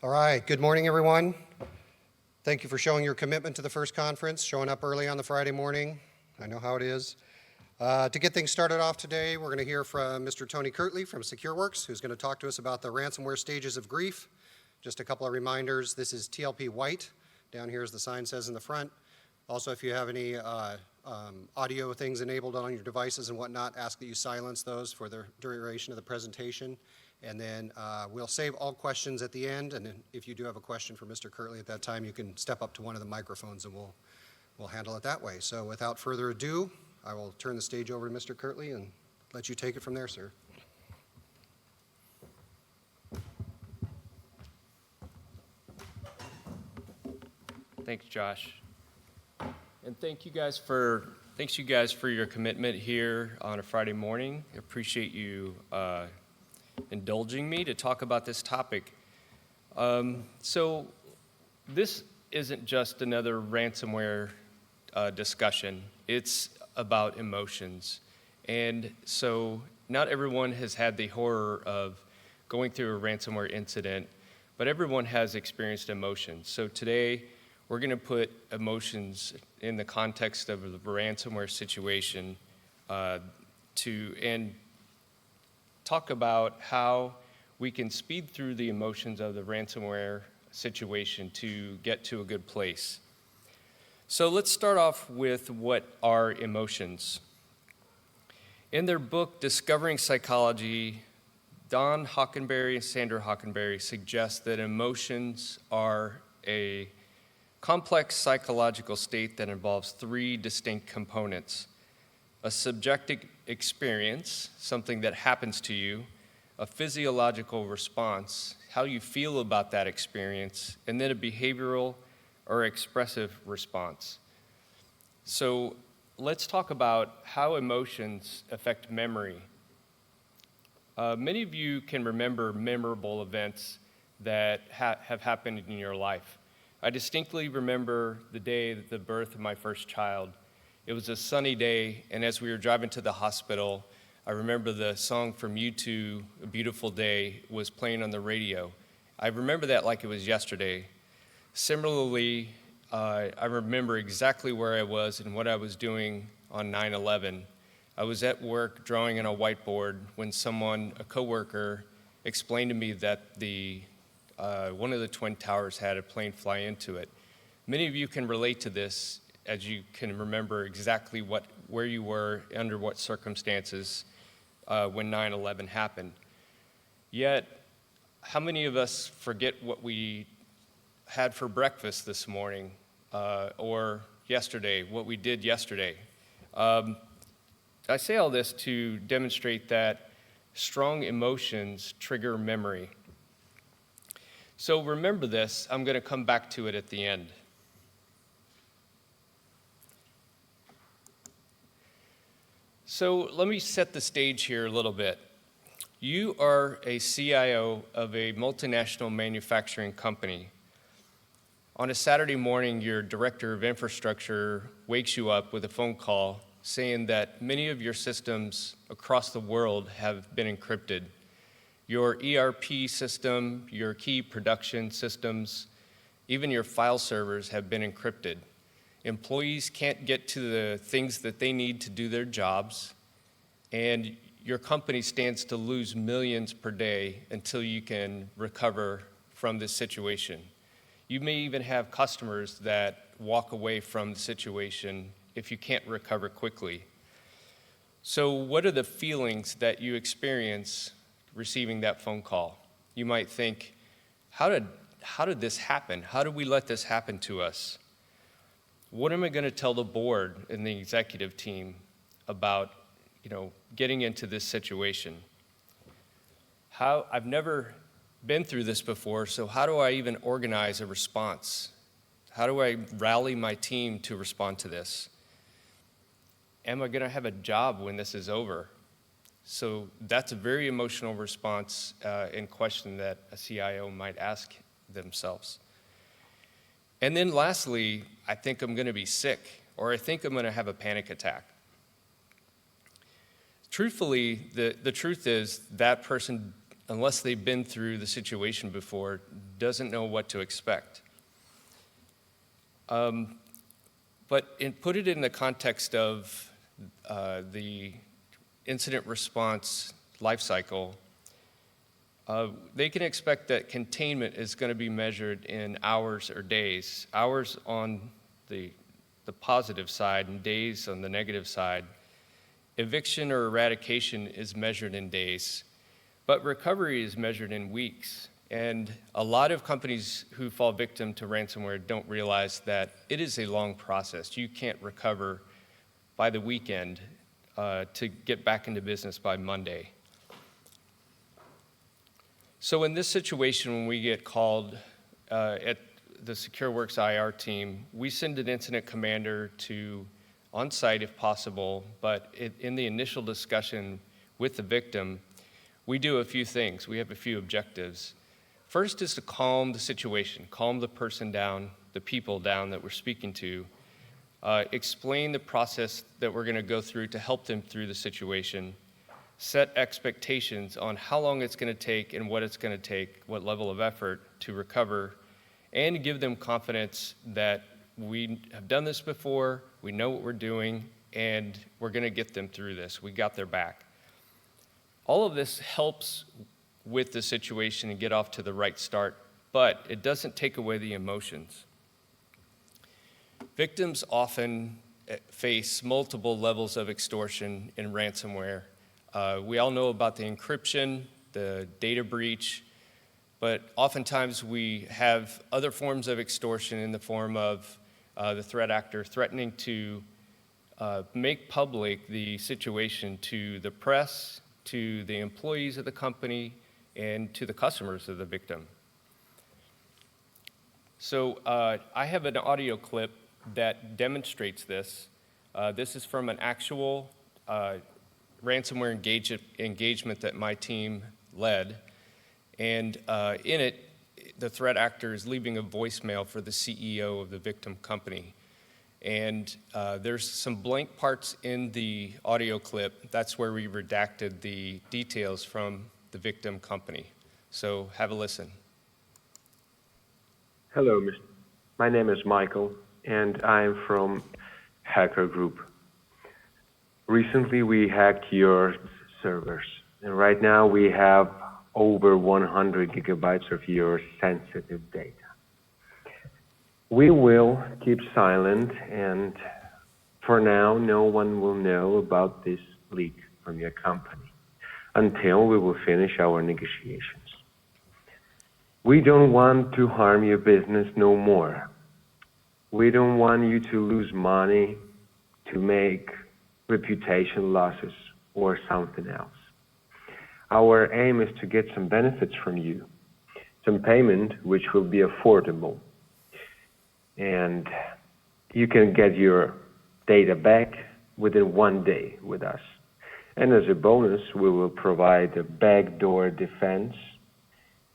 All right, good morning, everyone. Thank you for showing your commitment to the first conference, showing up early on the Friday morning. I know how it is. To get things started off today, we're going to hear from Mr. Tony Kirtley from SecureWorks, who's going to talk to us about the ransomware stages of grief. Just a couple of reminders, this is TLP white. Down here, as the sign says in the front. Also, if you have any audio things enabled on your devices and whatnot, ask that you silence those for the duration of the presentation. And then we'll save all questions at the end, and then if you do have a question for Mr. Kirtley at that time, you can step up to one of the microphones and we'll handle it that way. So without further ado, I will turn the stage over to Mr. Kirtley and let you take it from there, sir. Thanks, Josh. And thanks you guys for your commitment here on a Friday morning. I appreciate you indulging me to talk about this topic. So this isn't just another ransomware discussion. It's about emotions. And so not everyone has had the horror of going through a ransomware incident, but everyone has experienced emotions. So today, we're going to put emotions in the context of the ransomware situation and talk about how we can speed through the emotions of the ransomware situation to get to a good place. So let's start off with what are emotions. In their book, Discovering Psychology, Don Hockenberry and Sandra Hockenberry suggest that emotions are a complex psychological state that involves three distinct components: a subjective experience, something that happens to you, a physiological response, how you feel about that experience, and then a behavioral or expressive response. So let's talk about how emotions affect memory. Many of you can remember memorable events that have happened in your life. I distinctly remember the day of the birth of my first child. It was a sunny day, and as we were driving to the hospital, I remember the song from U2, A Beautiful Day, was playing on the radio. I remember that like it was yesterday. Similarly, I remember exactly where I was and what I was doing on 9/11. I was at work drawing on a whiteboard when a coworker, explained to me that one of the Twin Towers had a plane fly into it. Many of you can relate to this, as you can remember exactly where you were, under what circumstances when 9/11 happened. Yet, how many of us forget what we had for breakfast this morning or yesterday, what we did yesterday? I say all this to demonstrate that strong emotions trigger memory. So remember this, I'm going to come back to it at the end. So let me set the stage here a little bit. You are a CIO of a multinational manufacturing company. On a Saturday morning, your director of infrastructure wakes you up with a phone call saying that many of your systems across the world have been encrypted. Your ERP system, your key production systems, even your file servers have been encrypted. Employees can't get to the things that they need to do their jobs, and your company stands to lose millions per day until you can recover from this situation. You may even have customers that walk away from the situation if you can't recover quickly. So what are the feelings that you experience receiving that phone call? You might think, how did this happen? How did we let this happen to us? What am I going to tell the board and the executive team about, getting into this situation? I've never been through this before, so how do I even organize a response? How do I rally my team to respond to this? Am I going to have a job when this is over? So that's a very emotional response and question that a CIO might ask themselves. And then lastly, I think I'm going to be sick, or I think I'm going to have a panic attack. Truthfully, the truth is that person unless they've been through the situation before, doesn't know what to expect. But put it in the context of the incident response lifecycle, they can expect that containment is going to be measured in hours or days. Hours on the positive side and days on the negative side. Eviction or eradication is measured in days, but recovery is measured in weeks. And a lot of companies who fall victim to ransomware don't realize that it is a long process. You can't recover by the weekend to get back into business by Monday. So in this situation, when we get called at the SecureWorks IR team, we send an incident commander to on-site if possible, but in the initial discussion with the victim, we do a few things. We have a few objectives. First is to calm the situation, calm the person down, the people down that we're speaking to, explain the process that we're going to go through to help them through the situation, set expectations on how long it's going to take and what it's going to take, what level of effort to recover, and give them confidence that we have done this before, we know what we're doing, and we're going to get them through this. We got their back. All of this helps with the situation and get off to the right start, but it doesn't take away the emotions. Victims often face multiple levels of extortion in ransomware. We all know about the encryption, the data breach, but oftentimes we have other forms of extortion in the form of the threat actor threatening to make public the situation to the press, to the employees of the company, and to the customers of the victim. So I have an audio clip that demonstrates this. This is from an actual ransomware engagement that my team led. And in it, the threat actor is leaving a voicemail for the CEO of the victim company. And there's some blank parts in the audio clip. That's where we redacted the details from the victim company. So have a listen. Hello, my name is Michael, and I'm from Hacker Group. Recently, we hacked your servers, and right now we have over 100 gigabytes of your sensitive data. We will keep silent, and for now, no one will know about this leak from your company until we will finish our negotiations. We don't want to harm your business no more. We don't want you to lose money, to make reputation losses, or something else. Our aim is to get some benefits from you, some payment which will be affordable. And you can get your data back within 1 day with us. And as a bonus, we will provide a backdoor defense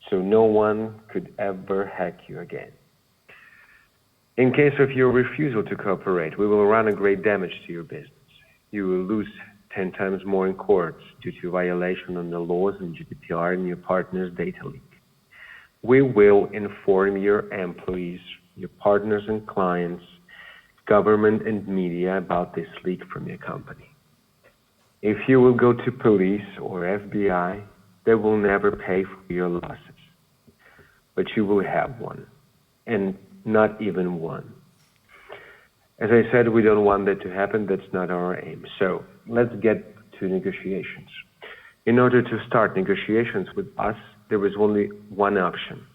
so no one could ever hack you again. In case of your refusal to cooperate, we will run a great damage to your business. You will lose 10 times more in courts due to violation of the laws and GDPR and your partner's data leak. We will inform your employees, your partners and clients, government and media about this leak from your company. If you will go to police or FBI, they will never pay for your losses. But you will have one, and not even one. As I said, we don't want that to happen. That's not our aim. So let's get to negotiations. In order to start negotiations with us, there is only one option.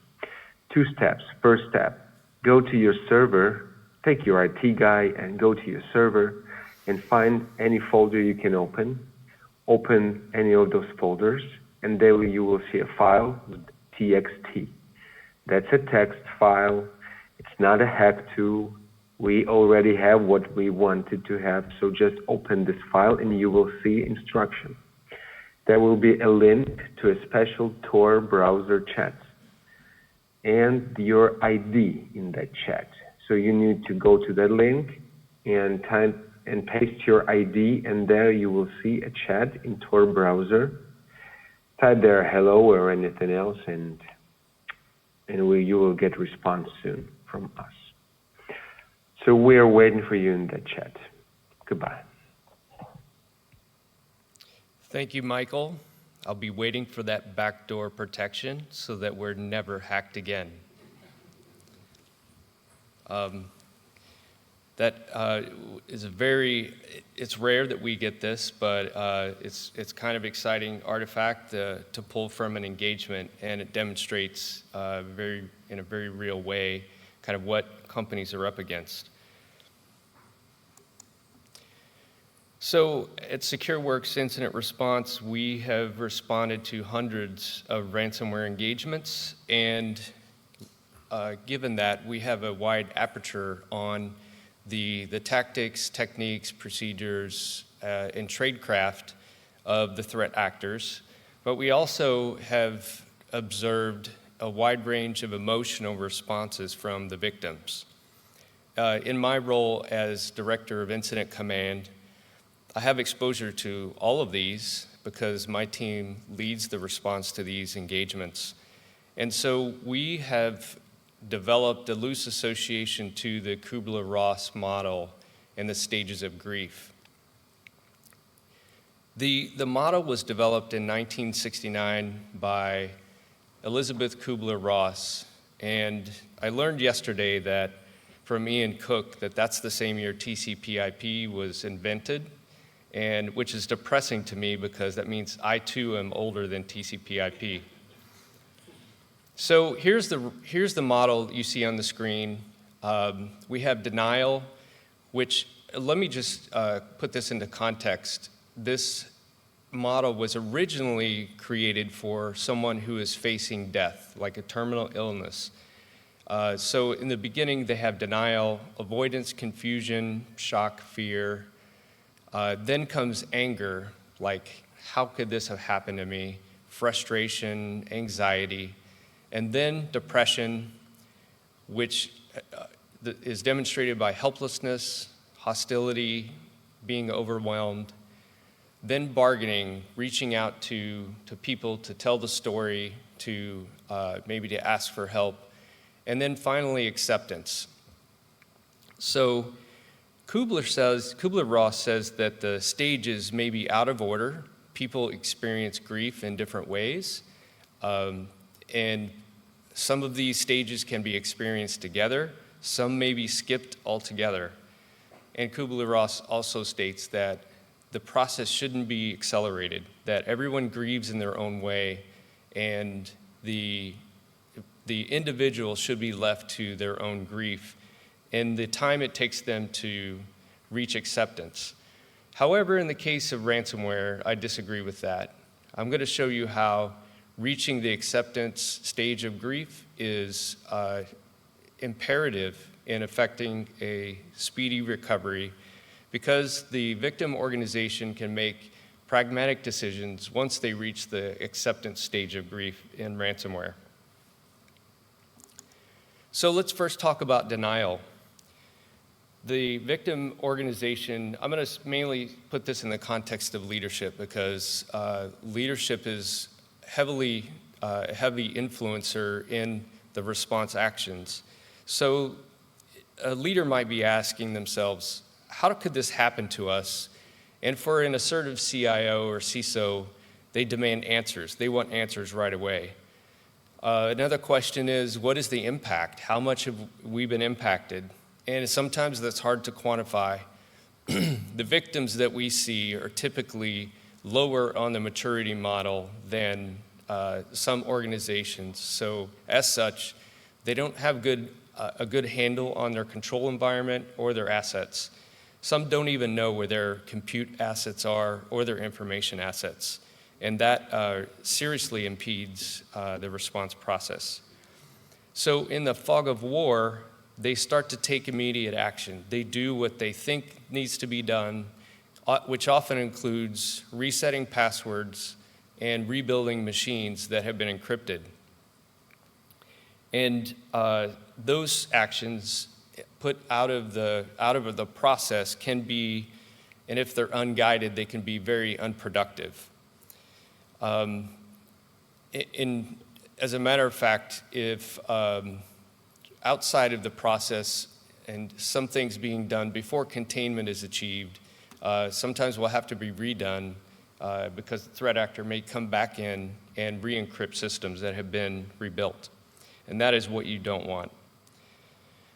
2 steps. First step, go to your server, take your IT guy and go to your server and find any folder you can open. Open any of those folders, and there you will see a file with TXT. That's a text file. It's not a hack tool. We already have what we wanted to have, so just open this file and you will see instruction. There will be a link to a special Tor browser chat and your ID in that chat. So you need to go to that link and type and paste your ID, and there you will see a chat in Tor browser. type there hello or anything else, and you will get response soon from us. So we are waiting for you in the chat. Goodbye. Thank you, Michael. I'll be waiting for that backdoor protection so that we're never hacked again. It's rare that we get this, but it's kind of exciting artifact to pull from an engagement, and it demonstrates in a very real way kind of what companies are up against. So at SecureWorks Incident Response, we have responded to hundreds of ransomware engagements, and given that, we have a wide aperture on the tactics, techniques, procedures, and tradecraft of the threat actors, but we also have observed a wide range of emotional responses from the victims. In my role as Director of Incident Command, I have exposure to all of these because my team leads the response to these engagements. And so we have developed a loose association to the KublerRoss Model and the stages of grief. The model was developed in 1969 by Elizabeth Kubler-Ross, and I learned yesterday that from Ian Cook that's the same year TCP/IP was invented, and which is depressing to me because that means I too am older than TCP/IP. So here's the model you see on the screen. We have denial, which, let me just put this into context. This model was originally created for someone who is facing death, like a terminal illness. So in the beginning, they have denial, avoidance, confusion, shock, fear. Then comes anger, like, how could this have happened to me? Frustration, anxiety. And then depression, which is demonstrated by helplessness, hostility, being overwhelmed. Then bargaining, reaching out to people to tell the story, to maybe to ask for help. And then finally, acceptance. So Kubler-Ross says that the stages may be out of order. People experience grief in different ways. And some of these stages can be experienced together. Some may be skipped altogether. And Kubler-Ross also states that the process shouldn't be accelerated, that everyone grieves in their own way, and the individual should be left to their own grief and the time it takes them to reach acceptance. However, in the case of ransomware, I disagree with that. I'm going to show you how reaching the acceptance stage of grief is imperative in affecting a speedy recovery, because the victim organization can make pragmatic decisions once they reach the acceptance stage of grief in ransomware. So let's first talk about denial. The victim organization, I'm going to mainly put this in the context of leadership, because leadership is a heavy influencer in the response actions. So a leader might be asking themselves, how could this happen to us? And for an assertive CIO or CISO, they demand answers. They want answers right away. Another question is, what is the impact? How much have we been impacted? And sometimes that's hard to quantify. The victims that we see are typically lower on the maturity model than some organizations. So as such, they don't have a good handle on their control environment or their assets. Some don't even know where their compute assets are or their information assets. And that seriously impedes the response process. So in the fog of war, they start to take immediate action. They do what they think needs to be done, which often includes resetting passwords and rebuilding machines that have been encrypted. And those actions put out of the process can be, and if they're unguided, they can be very unproductive. As a matter of fact, if outside of the process and some things being done before containment is achieved, sometimes will have to be redone because the threat actor may come back in and re-encrypt systems that have been rebuilt. And that is what you don't want.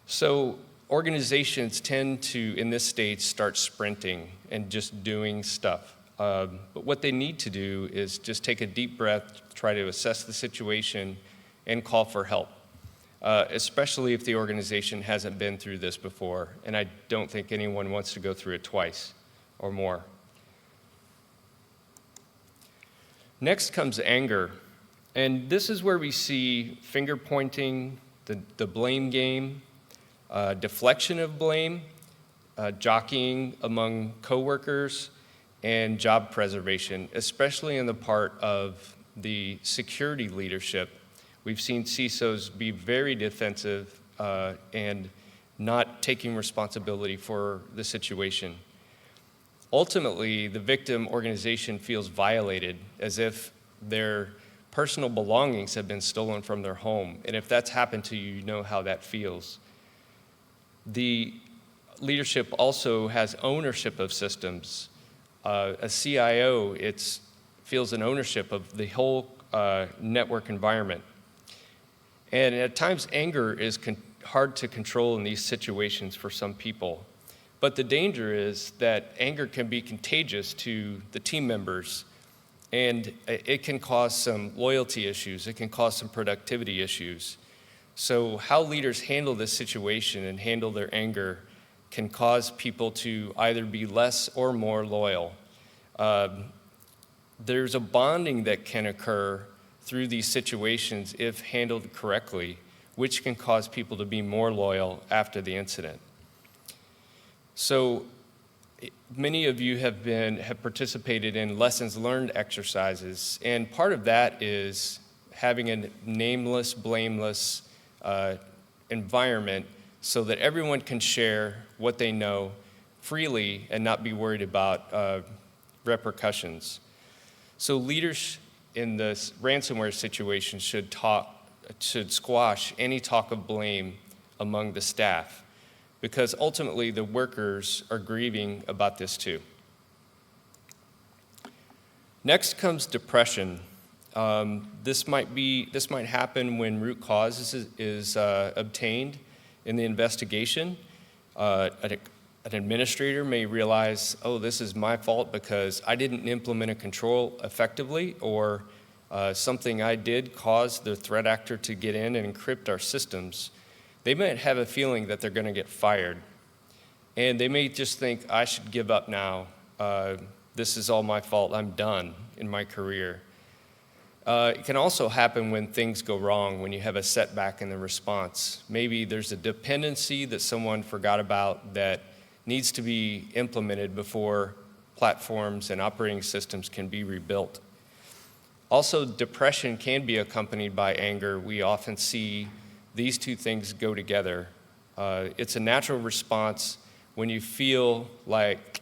So organizations tend to, in this stage, start sprinting and just doing stuff. But what they need to do is just take a deep breath, try to assess the situation, and call for help, especially if the organization hasn't been through this before. And I don't think anyone wants to go through it twice or more. Next comes anger. And this is where we see finger pointing, the blame game, deflection of blame, jockeying among coworkers, and job preservation, especially in the part of the security leadership. We've seen CISOs be very defensive and not taking responsibility for the situation. Ultimately, the victim organization feels violated, as if their personal belongings have been stolen from their home. And if that's happened to you, you know how that feels. The leadership also has ownership of systems. A CIO, feels an ownership of the whole network environment. And at times, anger is hard to control in these situations for some people. But the danger is that anger can be contagious to the team members, and it can cause some loyalty issues. It can cause some productivity issues. So how leaders handle this situation and handle their anger can cause people to either be less or more loyal. There's a bonding that can occur through these situations if handled correctly, which can cause people to be more loyal after the incident. So many of you have participated in lessons learned exercises, and part of that is having a nameless, blameless environment so that everyone can share what they know freely and not be worried about repercussions. So leaders in this ransomware situation should squash any talk of blame among the staff, because ultimately the workers are grieving about this too. Next comes depression. This might happen when root cause is obtained in the investigation. An administrator may realize, oh, this is my fault because I didn't implement a control effectively, or something I did caused the threat actor to get in and encrypt our systems. They might have a feeling that they're going to get fired. And they may just think, I should give up now. This is all my fault. I'm done in my career. It can also happen when things go wrong, when you have a setback in the response. Maybe there's a dependency that someone forgot about that needs to be implemented before platforms and operating systems can be rebuilt. Also, depression can be accompanied by anger. We often see these two things go together. It's a natural response when you feel like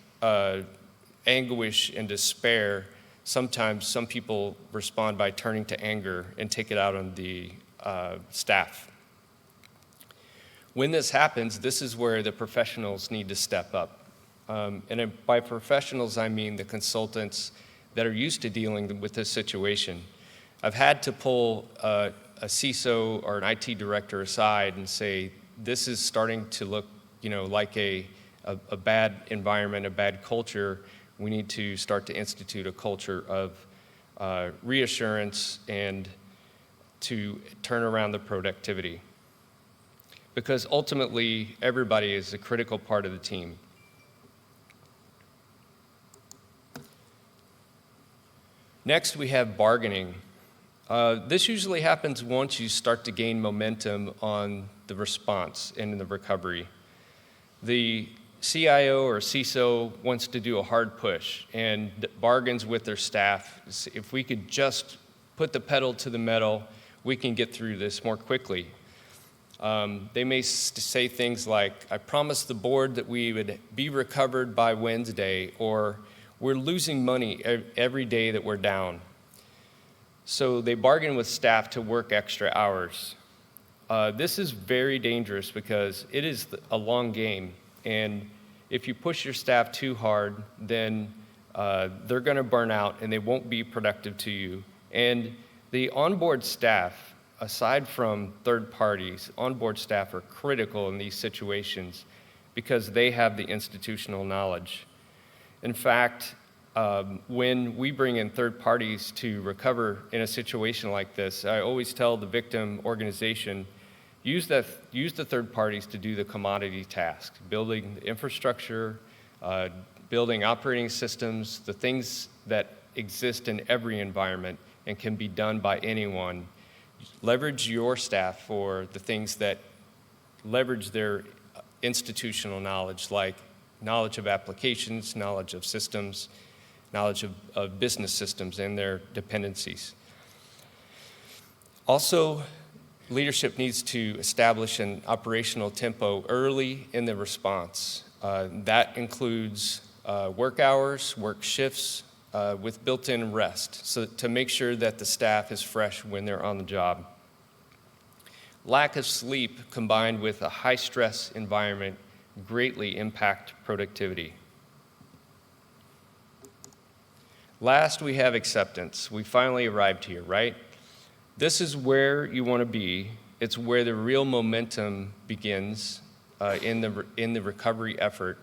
anguish and despair. Sometimes some people respond by turning to anger and take it out on the staff. When this happens, this is where the professionals need to step up. And by professionals, I mean the consultants that are used to dealing with this situation. I've had to pull a CISO or an IT director aside and say, this is starting to look, like a bad environment, a bad culture. We need to start to institute a culture of reassurance and to turn around the productivity. Because ultimately, everybody is a critical part of the team. Next, we have bargaining. This usually happens once you start to gain momentum on the response and in the recovery. The CIO or CISO wants to do a hard push and bargains with their staff. If we could just put the pedal to the metal, we can get through this more quickly. They may say things like, I promised the board that we would be recovered by Wednesday, or we're losing money every day that we're down. So they bargain with staff to work extra hours. This is very dangerous because it is a long game, and if you push your staff too hard, then they're going to burn out and they won't be productive to you. And the onboard staff, aside from third parties, onboard staff are critical in these situations because they have the institutional knowledge. In fact, when we bring in third parties to recover in a situation like this, I always tell the victim organization, use the third parties to do the commodity task, building the infrastructure, building operating systems, the things that exist in every environment and can be done by anyone. Leverage your staff for the things that leverage their institutional knowledge, like knowledge of applications, knowledge of systems, knowledge of business systems and their dependencies. Also, leadership needs to establish an operational tempo early in the response. That includes work hours, work shifts, with built-in rest, so to make sure that the staff is fresh when they're on the job. Lack of sleep combined with a high-stress environment greatly impact productivity. Last, we have acceptance. We finally arrived here, right? This is where you want to be. It's where the real momentum begins in the recovery effort.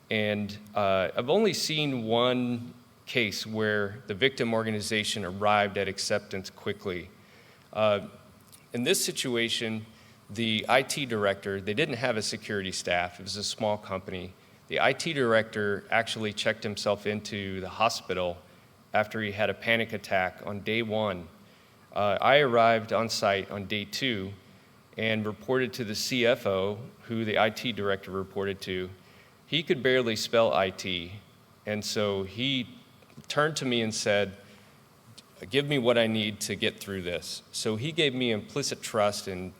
And I've only seen one case where the victim organization arrived at acceptance quickly. In this situation, the IT director, they didn't have a security staff. It was a small company. The IT director actually checked himself into the hospital after he had a panic attack on day 1. I arrived on site on day 2 and reported to the CFO, who the IT director reported to. He could barely spell IT, and so he turned to me and said, give me what I need to get through this. So he gave me implicit trust and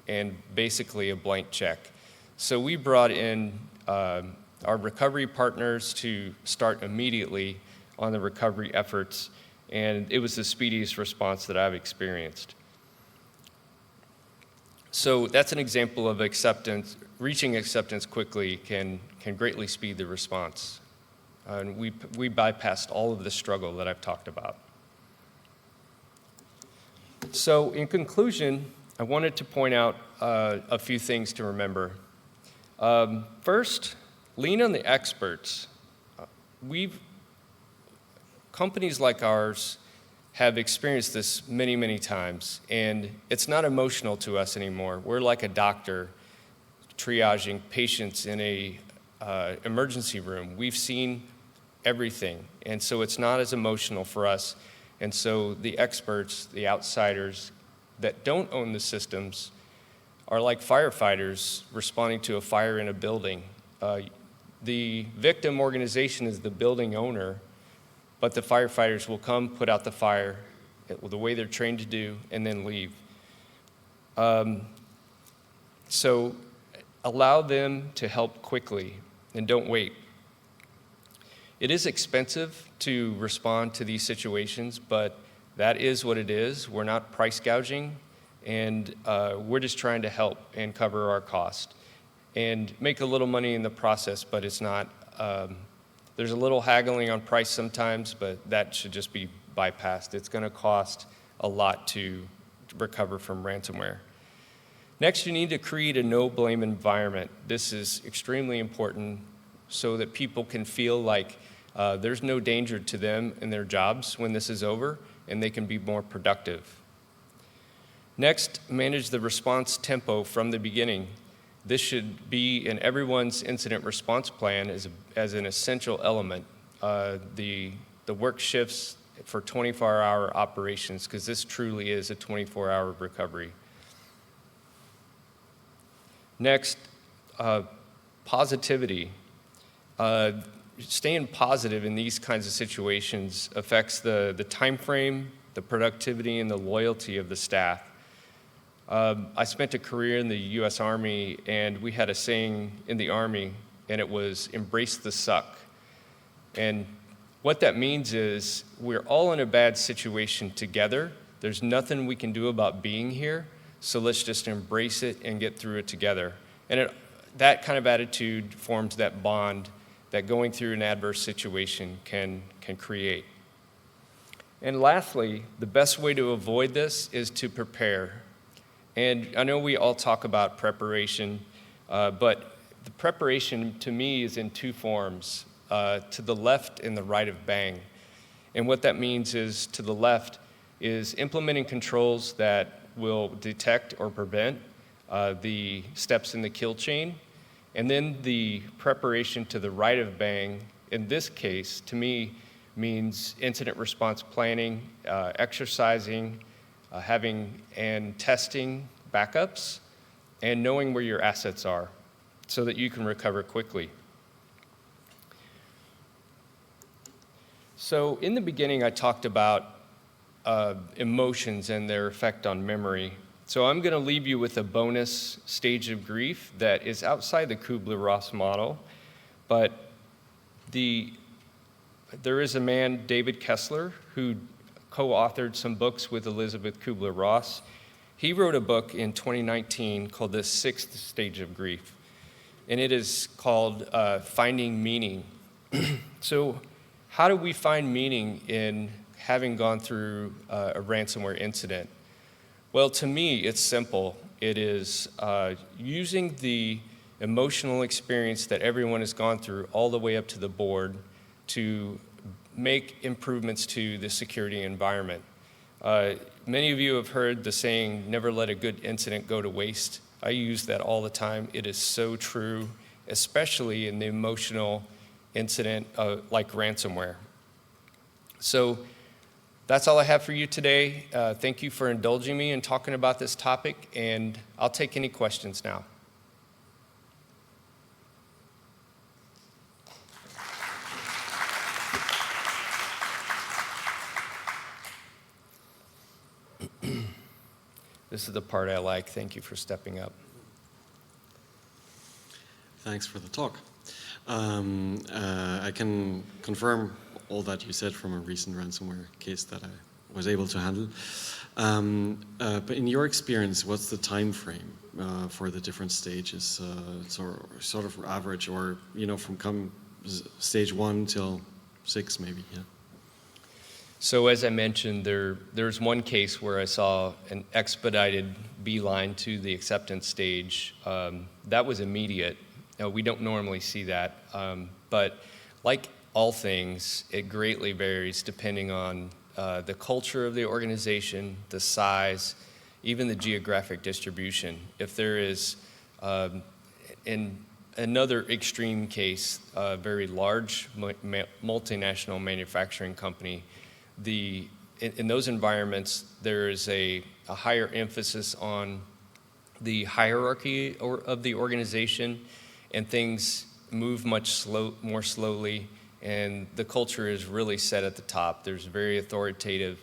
basically a blank check. So we brought in our recovery partners to start immediately on the recovery efforts, and it was the speediest response that I've experienced. So that's an example of acceptance. Reaching acceptance quickly can greatly speed the response. And we bypassed all of the struggle that I've talked about. So in conclusion, I wanted to point out a few things to remember. First, lean on the experts. Companies like ours have experienced this many, many times, and it's not emotional to us anymore. We're like a doctor triaging patients in a emergency room. We've seen everything, and so it's not as emotional for us. And so the experts, the outsiders that don't own the systems are like firefighters responding to a fire in a building. The victim organization is the building owner, but the firefighters will come, put out the fire the way they're trained to do, and then leave. So allow them to help quickly and don't wait. It is expensive to respond to these situations, but that is what it is. We're not price gouging, and we're just trying to help and cover our cost and make a little money in the process, but it's not, there's a little haggling on price sometimes, but that should just be bypassed. It's going to cost a lot to recover from ransomware. Next, you need to create a no-blame environment. This is extremely important so that people can feel like there's no danger to them in their jobs when this is over, and they can be more productive. Next, manage the response tempo from the beginning. This should be in everyone's incident response plan as an essential element. The work shifts for 24-hour operations, because this truly is a 24-hour recovery. Next, positivity. Staying positive in these kinds of situations affects the time frame, the productivity, and the loyalty of the staff. I spent a career in the U.S. Army, and we had a saying in the Army, and it was, embrace the suck. And what that means is we're all in a bad situation together, There's nothing we can do about being here, so let's just embrace it and get through it together. And that kind of attitude forms that bond that going through an adverse situation can create. And lastly, the best way to avoid this is to prepare. And I know we all talk about preparation, but the preparation to me is in two forms, to the left and the right of bang. And what that means is, to the left is implementing controls that will detect or prevent the steps in the kill chain. And then the preparation to the right of bang, in this case, to me, means incident response planning, exercising, having and testing backups, and knowing where your assets are so that you can recover quickly. So in the beginning, I talked about emotions and their effect on memory. So I'm going to leave you with a bonus stage of grief that is outside the KublerRoss model, but there is a man, David Kessler, who co-authored some books with Elizabeth Kubler-Ross. He wrote a book in 2019 called The Sixth Stage of Grief, and it is called Finding Meaning. So how do we find meaning in having gone through a ransomware incident? Well, to me, it's simple. It is using the emotional experience that everyone has gone through all the way up to the board to make improvements to the security environment. Many of you have heard the saying, never let a good incident go to waste. I use that all the time. It is so true, especially in the emotional incident like ransomware. So that's all I have for you today. Thank you for indulging me in talking about this topic, and I'll take any questions now. This is the part I like. Thank you for stepping up. Thanks for the talk. I can confirm all that you said from a recent ransomware case that I was able to handle. But in your experience, what's the time frame for the different stages? Sort of average, or from stage 1 till 6 maybe, yeah. So as I mentioned, there's one case where I saw an expedited beeline to the acceptance stage. That was immediate. We don't normally see that. But like all things, it greatly varies depending on the culture of the organization, the size, even the geographic distribution. If there is, in another extreme case, a very large multinational manufacturing company, in those environments, there is a higher emphasis on the hierarchy of the organization, and things move much more slowly, and the culture is really set at the top. There's very authoritative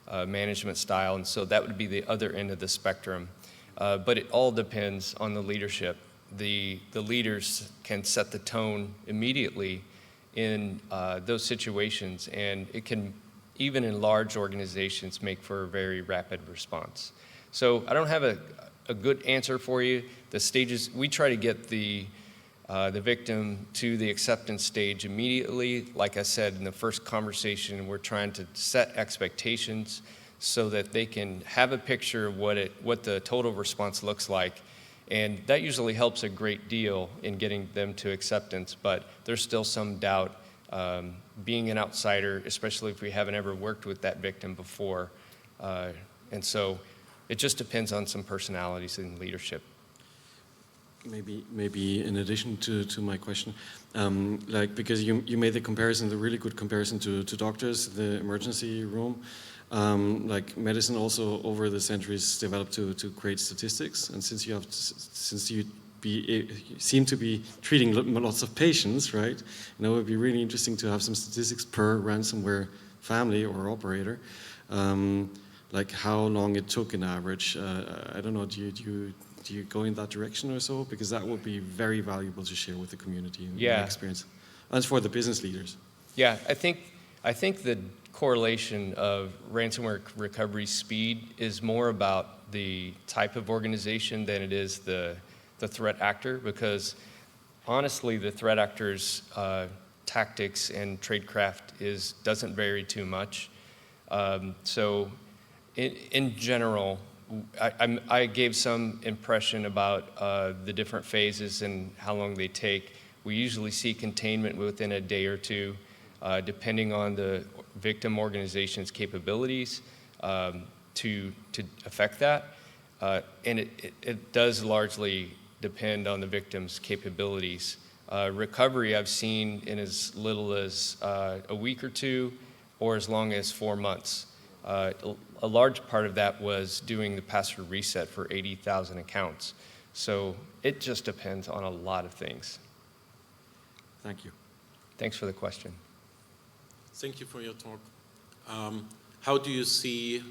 management style, and so that would be the other end of the spectrum. But it all depends on the leadership. The leaders can set the tone immediately in those situations, and it can, even in large organizations, make for a very rapid response. So I don't have a good answer for you. The stages, we try to get the victim to the acceptance stage immediately. Like I said in the first conversation, we're trying to set expectations so that they can have a picture of what the total response looks like. And that usually helps a great deal in getting them to acceptance, but there's still some doubt. Being an outsider, especially if we haven't ever worked with that victim before. And so it just depends on some personalities and leadership. Maybe in addition to my question, because you made the really good comparison to doctors, the emergency room. Medicine also over the centuries developed to create statistics, and since you seem to be treating lots of patients, right? It would be really interesting to have some statistics per ransomware family or operator, like how long it took in average. I don't know, do you go in that direction or so? Because that would be very valuable to share with the community and the experience. And for the business leaders. Yeah, I think the correlation of ransomware recovery speed is more about the type of organization than it is the threat actor, because honestly, the threat actor's tactics and tradecraft doesn't vary too much. So in general, I gave some impression about the different phases and how long they take. We usually see containment within a day or two, depending on the victim organization's capabilities to affect that. And it does largely depend on the victim's capabilities. Recovery I've seen in as little as a week or two, or as long as 4 months. A large part of that was doing the password reset for 80,000 accounts. So it just depends on a lot of things. Thank you. Thanks for the question. Thank you for your talk. How do you see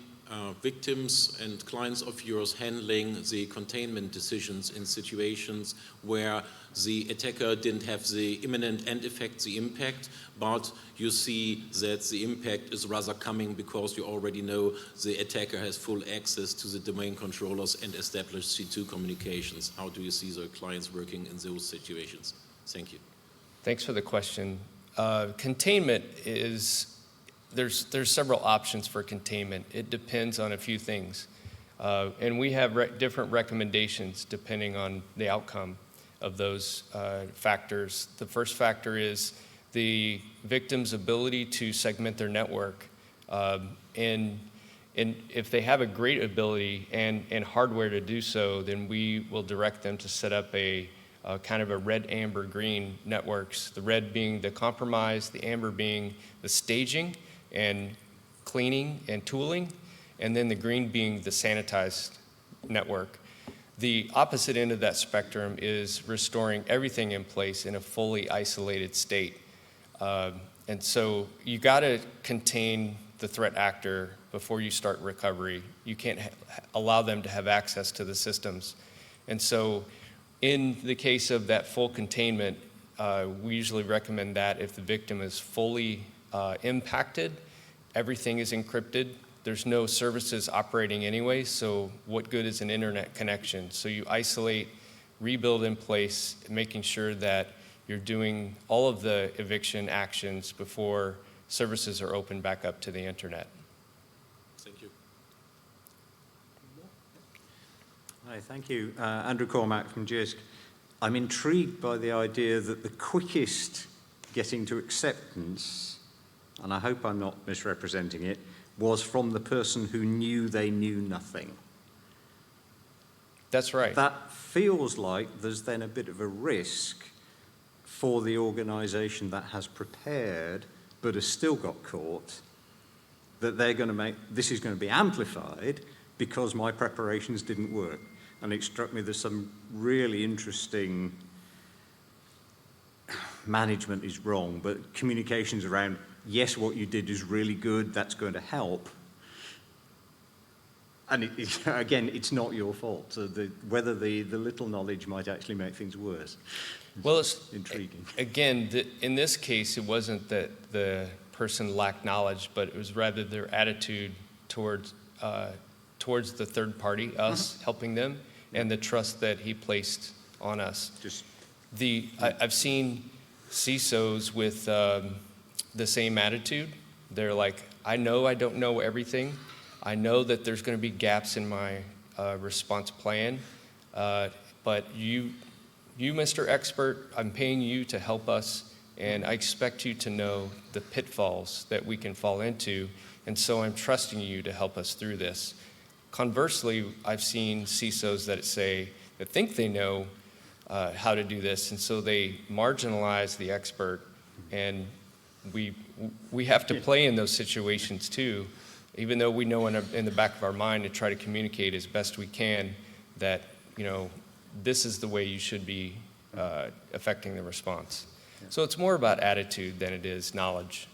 victims and clients of yours handling the containment decisions in situations where the attacker didn't have the imminent end effect, the impact, but you see that the impact is rather coming because you already know the attacker has full access to the domain controllers and established C2 communications? How do you see the clients working in those situations? Thank you. Thanks for the question. Containment is, there's several options for containment. It depends on a few things. And we have different recommendations depending on the outcome of those factors. The first factor is the victim's ability to segment their network. And if they have a great ability and hardware to do so, then we will direct them to set up a kind of a red, amber, green networks. The red being the compromise, the amber being the staging and cleaning and tooling, and then the green being the sanitized network. The opposite end of that spectrum is restoring everything in place in a fully isolated state. And so you gotta contain the threat actor before you start recovery. You can't allow them to have access to the systems. And so in the case of that full containment, we usually recommend that if the victim is fully impacted, everything is encrypted. There's no services operating anyway, so what good is an internet connection? So you isolate, rebuild in place, making sure that you're doing all of the eviction actions before services are opened back up to the internet. Thank you. Hi, thank you. Andrew Cormack from JISC. I'm intrigued by the idea that the quickest getting to acceptance, and I hope I'm not misrepresenting it, was from the person who knew they knew nothing. That's right. That feels like there's then a bit of a risk for the organization that has prepared but has still got caught, that they're going to make, this is going to be amplified because my preparations didn't work. And it struck me there's some really interesting, management is wrong, but communications around, yes, what you did is really good, that's going to help. And again, it's not your fault. So whether the little knowledge might actually make things worse. Well, it's intriguing. Again, in this case, it wasn't that the person lacked knowledge, but it was rather their attitude towards the third party, us helping them, and the trust that he placed on us. I've seen CISOs with the same attitude. They're like, I know I don't know everything. I know that there's going to be gaps in my response plan, but you, Mr. Expert, I'm paying you to help us, and I expect you to know the pitfalls that we can fall into, and so I'm trusting you to help us through this. Conversely, I've seen CISOs that think they know how to do this, and so they marginalize the expert, and we have to play in those situations too, even though we know in the back of our mind to try to communicate as best we can that, you know, this is the way you should be affecting the response. Yeah. So it's more about attitude than it is knowledge.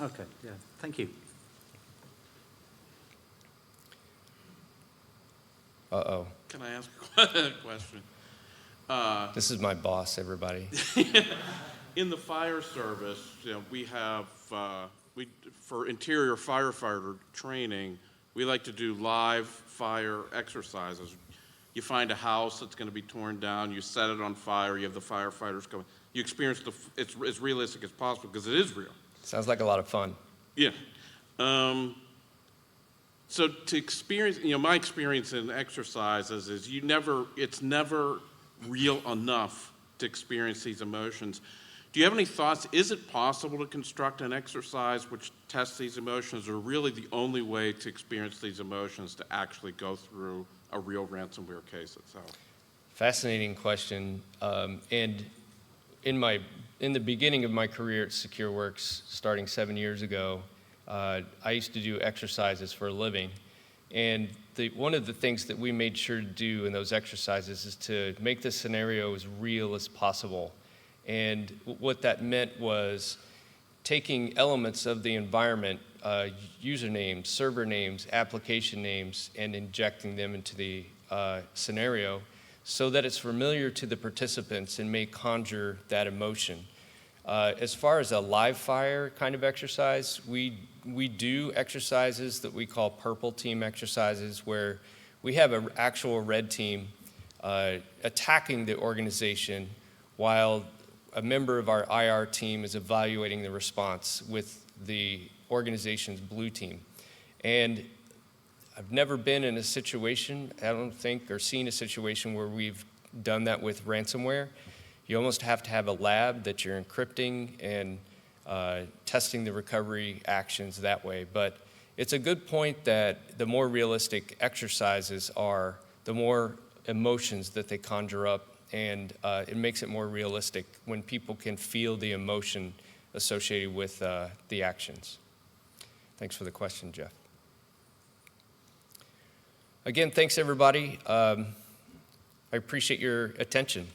Okay, yeah, thank you. Uh-oh. Can I ask a question? This is my boss, everybody. In the fire service, you know, we have for interior firefighter training, we like to do live fire exercises. You find a house that's going to be torn down, you set it on fire, you have the firefighters come. You experience it's as realistic as possible because it is real. Sounds like a lot of fun. Yeah. So to experience, my experience in exercises is it's never real enough to experience these emotions. Do you have any thoughts? Is it possible to construct an exercise which tests these emotions, or really the only way to experience these emotions to actually go through a real ransomware case itself? Fascinating question. And in the beginning of my career at SecureWorks, starting 7 years ago, I used to do exercises for a living. And one of the things that we made sure to do in those exercises is to make the scenario as real as possible. And what that meant was taking elements of the environment, usernames, server names, application names, and injecting them into the scenario so that it's familiar to the participants and may conjure that emotion. As far as a live fire kind of exercise, we do exercises that we call purple team exercises, where we have an actual red team attacking the organization while a member of our IR team is evaluating the response with the organization's blue team. And I've never been in a situation, I don't think, or seen a situation where we've done that with ransomware. You almost have to have a lab that you're encrypting and testing the recovery actions that way. But it's a good point that the more realistic exercises are, the more emotions that they conjure up, and it makes it more realistic when people can feel the emotion associated with the actions. Thanks for the question, Jeff. Again, thanks everybody. I appreciate your attention.